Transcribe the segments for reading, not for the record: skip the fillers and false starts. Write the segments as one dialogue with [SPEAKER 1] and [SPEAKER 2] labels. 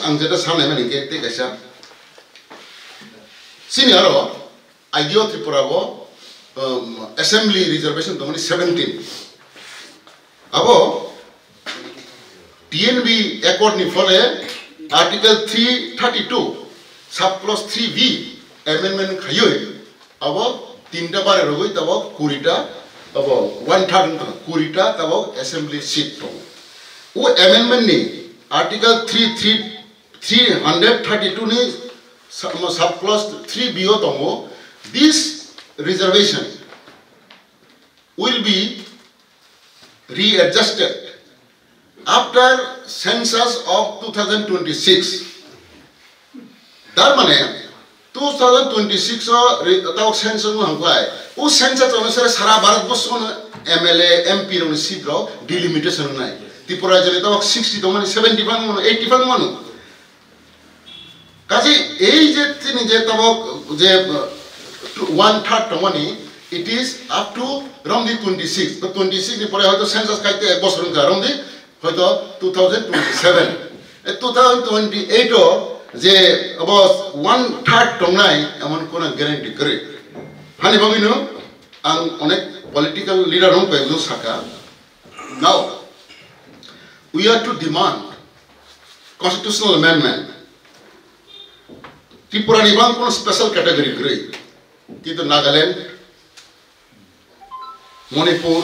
[SPEAKER 1] ang jeta sanai mani ke te kaisa senior IGO Tripura go assembly reservation to 17 abo TNB accord ni fole article 332 sub clause 3b amendment khayoi abo tinta bare rogoi tabo kurita abo 1/3 kurita tabo assembly seat to o amendment ni article 332 ni sub clause 3b o tongo this reservation will be readjusted after census of 2026 dar mane 2026 taw census no hanglai o census anusare sara bharat borsh kono MLA MP ro seat ro delimitation nai Tripura jale taw 60 to mane 75 mano 85 mano kaje ei je tini je taw je 1/3 to mane it is up to Romdi 26 but 26 ni pore hoyto census kaite ek bochor ka Romdi hoyto 2027 2028 o je about 1/3 tongnai amon kono guarantee kare hani bagino ang onek political leader hong peglo saka now we are to demand constitutional amendment Tripura ni bang kono special category kare kito Nagaland Manipur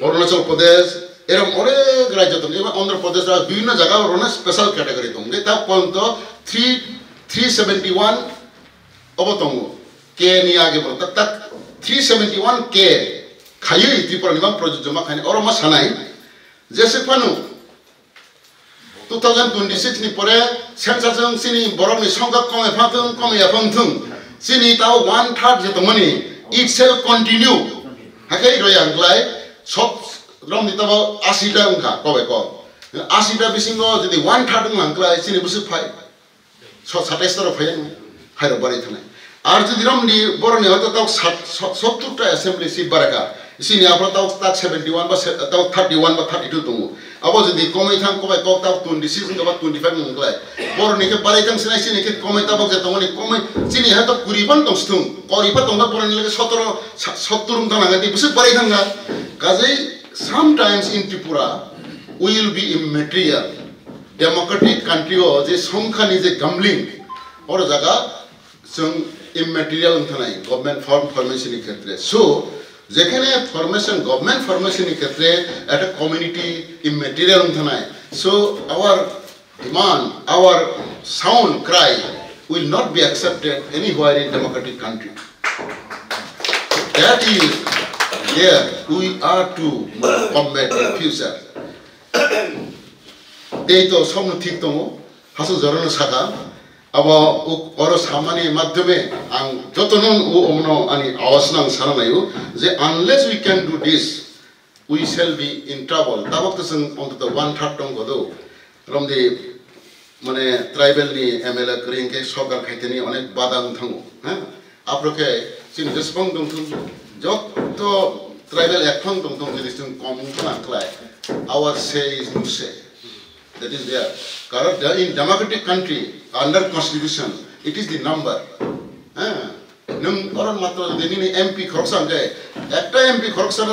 [SPEAKER 1] Arunachal Pradesh এরকম অনেক রাজ্য তো এবং অন্ধ্রপ্রদেশ আর বিভিন্ন জায়গা রোনা special category তোমগে তা পর্যন্ত 371 অবতঙ্গ কে নি আগে বল তা 371 কে খাইই ত্রিপুরা নিবাম প্রযোজ্য মা খানি অরমা সানাই জেসে পানু 2026 নি পরে সেন্সাসং সিনি বরমনি সংখ্যা কমে ফাংথুং সিনি তাও 1/3 যে তমনি ইট সেল কন্টিনিউ হাকাই রয়াংলাই সব Rom di tabo 80 ta ungka kowe ko 80 ta bisingo jodi 1/3 ngangkla sini busu phai 27 ta phai hairo bari thane ar jodi rom di boroni hoto taw 70 ta assembly seat baraka sini apro taw 71 ba taw 31 ba 32 tungu abo jodi komai thang kowe ko taw 26 ba 25 ngangkla boroni ke bari thang sini ke komai taw je tongoni komai sini hato kuriban tong stung koripa tongba boroni lege 70 ta nangati busu bari thanga kajai sometimes in Tripura we will be immaterial democratic country o je songkhani je gambling or jaga song immaterial thanai government formation ni khetre so jekhane formation government formation ni khetre at a community immaterial thanai so our demand our sound cry will not be accepted anywhere in democratic country that is yeah, we are to combat in future. Eito somno thik tongo haso jorono saka abo oro samani madhyame ang jotonon o omno ani awasnang sananayu je unless we can do this we shall be in trouble tabok to sing on the 1/3 tong godo from the mane tribal ni MLA kring ke sokar khaiteni onek badang thango ha aproke sin respond dong joto tribal ekphang dong jidis tung komung kana klai our say is no say that is there karon in democratic country under constitution it is the number nung oron matro jodi ni MP khoroksan gae ekta MP khoroksan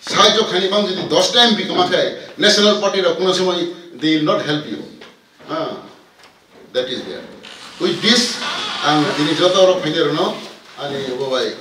[SPEAKER 1] sahajo khani bang jodi 10 ta MP kama khai national party ra kono somoy they will not help you that is there with this ang dini joto ro phaidero no ani obai